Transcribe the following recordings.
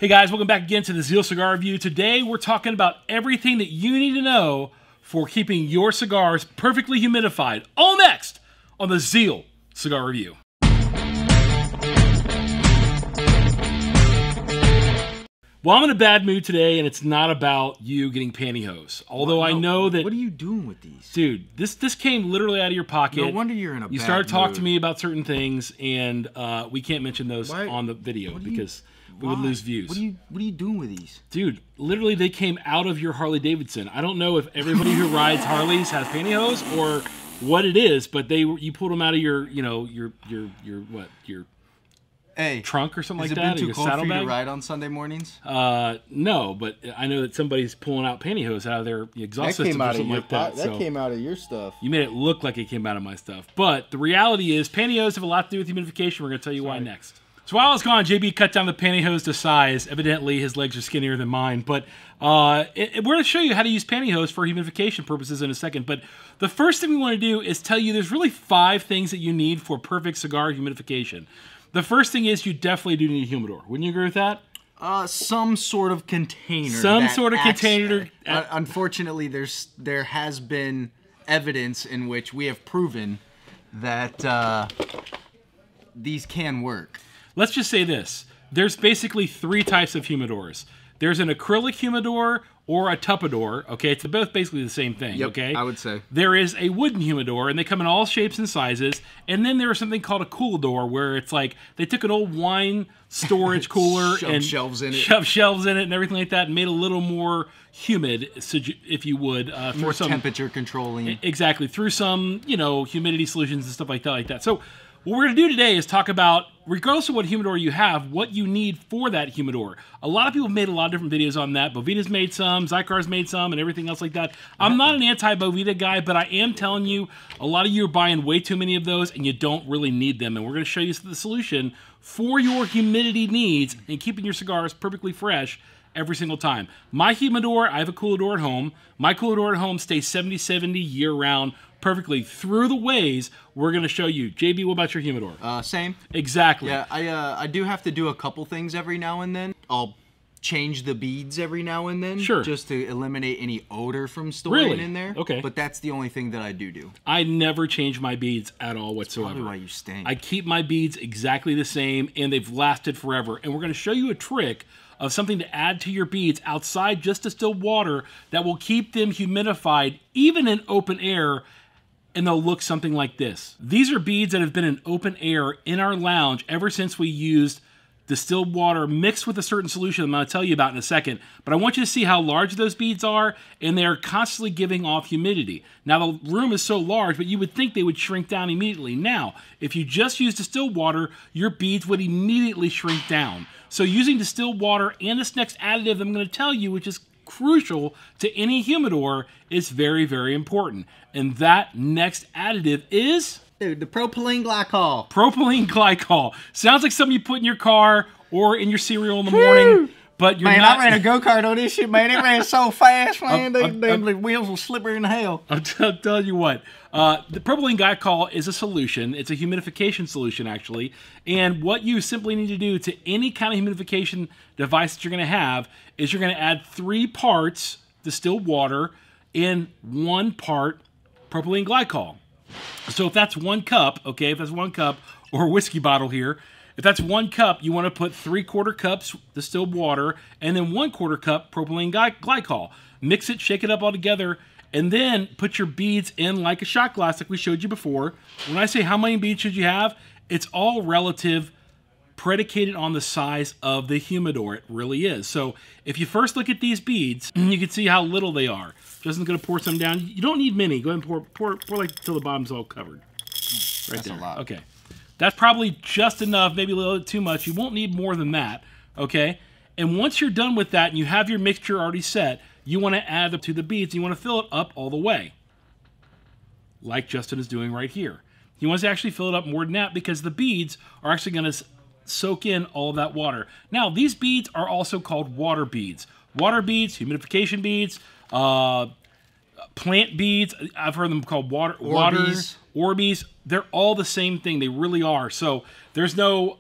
Hey guys, welcome back again to the Zeal Cigar Review. Today we're talking about everything that you need to know for keeping your cigars perfectly humidified. All next on the Zeal Cigar Review. Well, I'm in a bad mood today, and it's not about you getting pantyhose. Although I know that... What are you doing with these? Dude, this came literally out of your pocket. No wonder you're in a bad mood. You started talking to me about certain things, and we can't mention those on the video because we would lose views. What are you doing with these? Dude, literally they came out of your Harley Davidson. I don't know if everybody who rides Harleys has pantyhose or what it is, but you pulled them out of your trunk or something like that. Has it been too cold for you to ride on Sunday mornings? No, but I know that somebody's pulling out pantyhose out of their exhaust system or something like that. That came out of your stuff. You made it look like it came out of my stuff. But the reality is pantyhose have a lot to do with humidification. We're going to tell you why next. So while I was gone, JB cut down the pantyhose to size. Evidently, his legs are skinnier than mine. But we're going to show you how to use pantyhose for humidification purposes in a second. But the first thing we want to do is tell you there's really 5 things that you need for perfect cigar humidification. The first thing is you definitely do need a humidor. Wouldn't you agree with that? Some sort of container. Some sort of container. Unfortunately, there has been evidence in which we have proven that these can work. Let's just say this. There's basically 3 types of humidors. There's an acrylic humidor or a tupidor, okay? It's both basically the same thing, okay? I would say. There is a wooden humidor, and they come in all shapes and sizes. And then there is something called a coolador, where it's like they took an old wine storage cooler and shoved shelves in it and everything like that, and made it a little more humid, if you would. More temperature controlling. Exactly, through some, humidity solutions and stuff like that. So what we're going to do today is talk about, regardless of what humidor you have, what you need for that humidor. A lot of people have made a lot of different videos on that. Bovita's made some, CIGARS made some, and everything else like that. I'm not an anti-Bovita guy, but I am telling you, a lot of you are buying way too many of those, and you don't really need them. And we're going to show you the solution for your humidity needs and keeping your cigars perfectly fresh every single time. My humidor, I have a coolador at home. My coolador at home stays 70-70 year-round, perfectly through the ways we're going to show you. JB, what about your humidor? Same. Exactly. Yeah, I do have to do a couple things every now and then. I'll change the beads every now and then. Sure. Just to eliminate any odor from storing in there. Okay. But that's the only thing that I do. I never change my beads at all whatsoever. That's probably why you stink. I keep my beads exactly the same, and they've lasted forever. And we're going to show you a trick of something to add to your beads outside just distilled water that will keep them humidified even in open air, and they'll look something like this. These are beads that have been in open air in our lounge ever since we used distilled water mixed with a certain solution I'm going to tell you about in a second. But I want you to see how large those beads are, and they're constantly giving off humidity. Now, the room is so large, but you would think they would shrink down immediately. Now, if you just use distilled water, your beads would immediately shrink down. So using distilled water and this next additive I'm going to tell you, which is crucial to any humidor, is very, very important. And that next additive is... Dude, the propylene glycol. Propylene glycol. Sounds like something you put in your car or in your cereal in the morning, but you're not... I ran a go-kart on this shit, man. It ran so fast, man. The wheels were slippery in hell. I'll tell you what. The propylene glycol is a solution. It's a humidification solution, actually. And what you simply need to do to any kind of humidification device that you're going to have is you're going to add 3 parts distilled water and 1 part propylene glycol. So if that's 1 cup, okay, if that's 1 cup, or a whiskey bottle here, if that's 1 cup, you want to put 3/4 cups distilled water and then 1/4 cup propylene glycol. Mix it, shake it up all together, and then put your beads in like a shot glass like we showed you before. When I say how many beads should you have, it's all relative, predicated on the size of the humidor. It really is. So if you first look at these beads, you can see how little they are. Justin's going to pour some down. You don't need many. Go ahead and pour like till the bottom's all covered. Right That's there. a lot. Okay. That's probably just enough, maybe a little too much. You won't need more than that, okay? And once you're done with that and you have your mixture already set, you want to add it to the beads. You want to fill it up all the way, like Justin is doing right here. He wants to actually fill it up more than that because the beads are actually going to soak in all of that water. Now, these beads are also called water beads. Water beads, humidification beads, plant beads. I've heard them called Orbeez. They're all the same thing. They really are. So there's no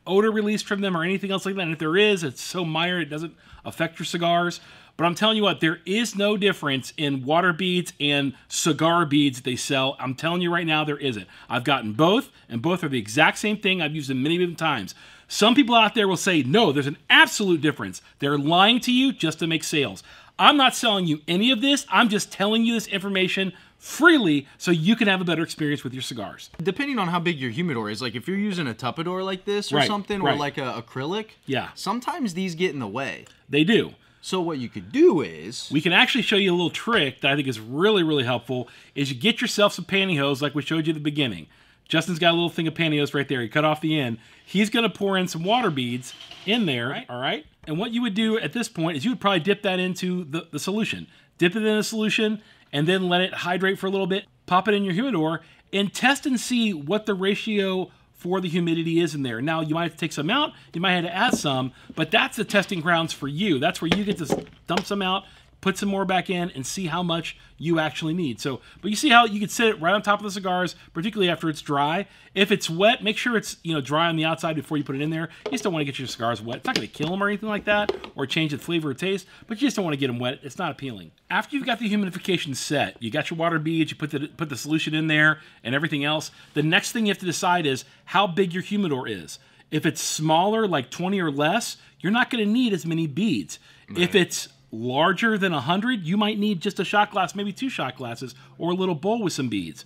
odor released from them or anything else like that. And if there is, it's so minor it doesn't affect your cigars. But I'm telling you what, there is no difference in water beads and cigar beads that they sell. I'm telling you right now, there isn't. I've gotten both, and both are the exact same thing. I've used them many, many times. Some people out there will say, no, there's an absolute difference. They're lying to you just to make sales. I'm not selling you any of this. I'm just telling you this information freely so you can have a better experience with your cigars. Depending on how big your humidor is, like if you're using a tupperware like this or something, or like a acrylic, sometimes these get in the way. They do. So what you could do is... we can actually show you a little trick that I think is really, really helpful, is you get yourself some pantyhose like we showed you at the beginning. Justin's got a little thing of pantyhose right there. He cut off the end. He's going to pour in some water beads in there, all right? And what you would do at this point is you would probably dip that into the solution. Dip it in the solution and then let it hydrate for a little bit. Pop it in your humidor and test and see what the ratio for the humidity is in there. Now, you might have to take some out, you might have to add some, but that's the testing grounds for you. That's where you get to dump some out, put some more back in, and see how much you actually need. So, but you see how you can set it right on top of the cigars, particularly after it's dry. If it's wet, make sure it's dry on the outside before you put it in there. You just don't want to get your cigars wet. It's not going to kill them or anything like that, or change the flavor or taste, but you just don't want to get them wet. It's not appealing. After you've got the humidification set, you got your water beads, you put the solution in there, and everything else. The next thing you have to decide is how big your humidor is. If it's smaller, like 20 or less, you're not going to need as many beads. Right. If it's larger than 100, you might need just a shot glass, maybe 2 shot glasses, or a little bowl with some beads.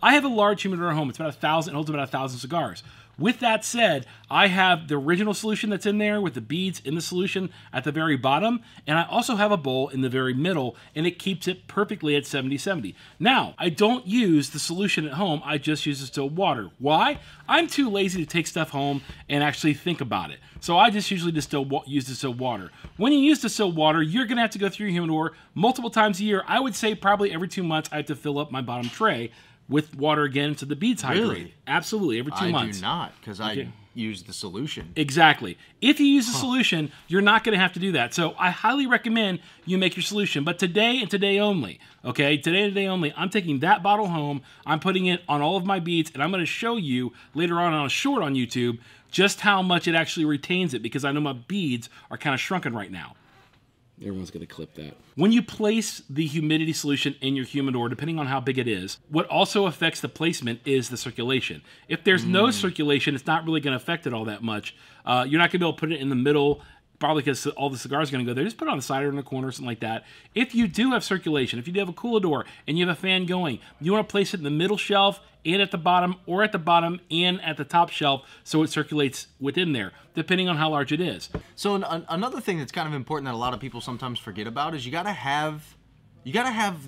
I have a large humidor at home. It's about 1,000, it holds about 1,000 cigars. With that said, I have the original solution that's in there with the beads in the solution at the very bottom, and I also have a bowl in the very middle, and it keeps it perfectly at 70-70. Now, I don't use the solution at home, I just use distilled water. Why? I'm too lazy to take stuff home and actually think about it. So I just usually use distilled water. When you use distilled water, you're going to have to go through your humidor multiple times a year. I would say probably every 2 months I have to fill up my bottom tray with water again so the beads hydrate. Really? Absolutely, every 2 months. I do not, because I use the solution. Exactly. If you use the solution, you're not going to have to do that. So I highly recommend you make your solution. But today and today only, okay, today and today only, I'm taking that bottle home, I'm putting it on all of my beads, and I'm going to show you later on a short on YouTube just how much it actually retains it, because I know my beads are kind of shrunken right now. Everyone's going to clip that. When you place the humidity solution in your humidor, depending on how big it is, what also affects the placement is the circulation. If there's no circulation, it's not really going to affect it all that much. You're not going to be able to put it in the middle, probably because all the cigars are going to go there. Just put it on the side or in the corner or something like that. If you do have circulation, if you do have a coolador and you have a fan going, you want to place it in the middle shelf and at the bottom, or at the bottom and at the top shelf, so it circulates within there, depending on how large it is. So another thing that's kind of important that a lot of people sometimes forget about is you gotta have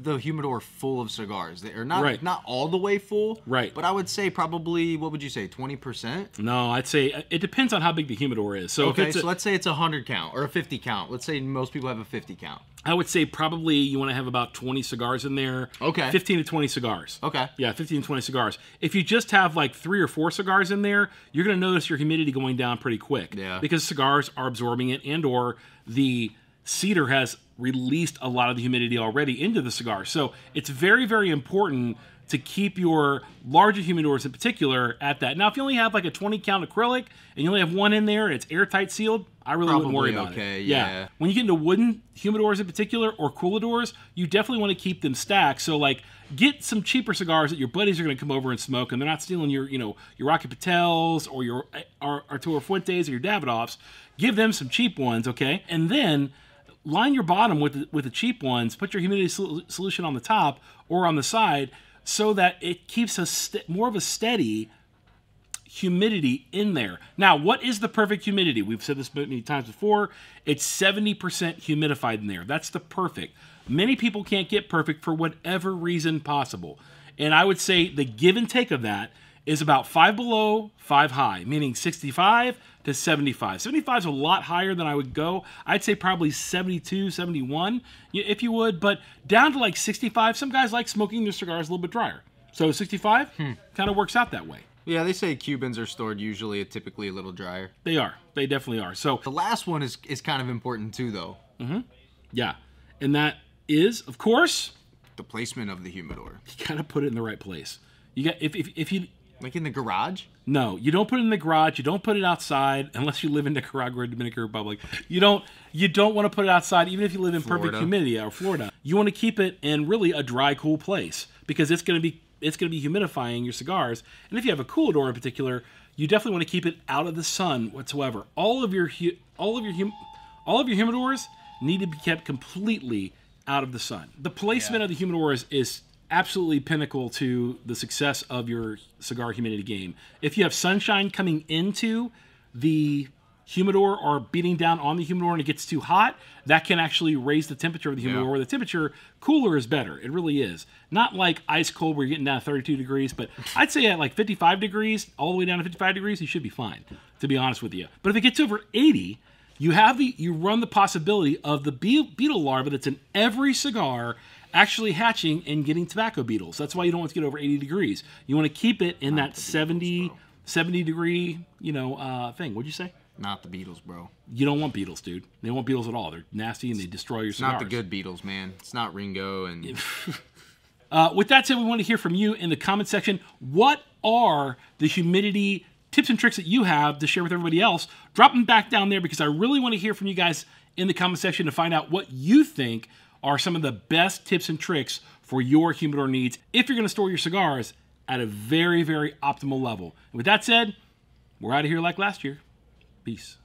the humidor full of cigars. They're not not all the way full, right? But I would say probably, what would you say, 20%? No, I'd say it depends on how big the humidor is. So okay, so let's say it's a 100 count or a 50 count. Let's say most people have a 50 count. I would say probably you want to have about 20 cigars in there. Okay. 15 to 20 cigars. Okay. Yeah, 15 to 20 cigars. If you just have like 3 or 4 cigars in there, you're going to notice your humidity going down pretty quick. Yeah. Because cigars are absorbing it, and or the cedar has released a lot of the humidity already into the cigar. So it's very, very important to keep your larger humidors in particular at that. Now, if you only have like a 20 count acrylic and you only have one in there and it's airtight sealed, I really wouldn't worry about it. Yeah. When you get into wooden humidors in particular, or cooladors, you definitely want to keep them stacked. So like, get some cheaper cigars that your buddies are going to come over and smoke, and they're not stealing your, your Rocky Patels or your Arturo Fuentes or your Davidoffs. Give them some cheap ones, okay? And then line your bottom with the cheap ones. Put your humidity solution on the top or on the side, so that it keeps more of a steady humidity in there. Now, what is the perfect humidity? We've said this many times before. It's 70% humidified in there. That's the perfect. Many people can't get perfect for whatever reason possible. And I would say the give and take of that is about 5 below, 5 high, meaning 65 to 75. 75 is a lot higher than I would go. I'd say probably 72, 71, if you would, but down to like 65. Some guys like smoking their cigars a little bit drier. So 65 kind of works out that way. Yeah, they say Cubans are stored usually typically a little drier. They are. They definitely are. So the last one is kind of important too, though. Yeah, and that is, of course, the placement of the humidor. You gotta put it in the right place. You got if you Like in the garage? No, you don't put it in the garage. You don't put it outside unless you live in Nicaragua or Dominican Republic. You don't want to put it outside even if you live in perfect humidity or Florida. You want to keep it in really a dry, cool place because it's going to be humidifying your cigars. And if you have a coolador in particular, you definitely want to keep it out of the sun whatsoever. All of your humidors need to be kept completely out of the sun. The placement of the humidors is absolutely pinnacle to the success of your cigar humidity game. If you have sunshine coming into the humidor or beating down on the humidor and it gets too hot, that can actually raise the temperature of the humidor. Where the temperature cooler is better. It really is. Not like ice cold where you're getting down to 32 degrees, but I'd say at like 55 degrees, all the way down to 55 degrees, you should be fine, to be honest with you. But if it gets over 80, you run the possibility of the beetle larva that's in every cigar actually hatching and getting tobacco beetles. That's why you don't want to get over 80 degrees. You want to keep it in that 70 degree, thing. What'd you say? Not the beetles, bro. You don't want beetles, dude. They don't want beetles at all. They're nasty and they destroy your cigars. Not the good beetles, man. It's not Ringo and... With that said, we want to hear from you in the comment section. What are the humidity tips and tricks that you have to share with everybody else? Drop them back down there because I really want to hear from you guys in the comment section to find out what you think are some of the best tips and tricks for your humidor needs if you're going to store your cigars at a very, very optimal level. And with that said, we're out of here like last year. Peace.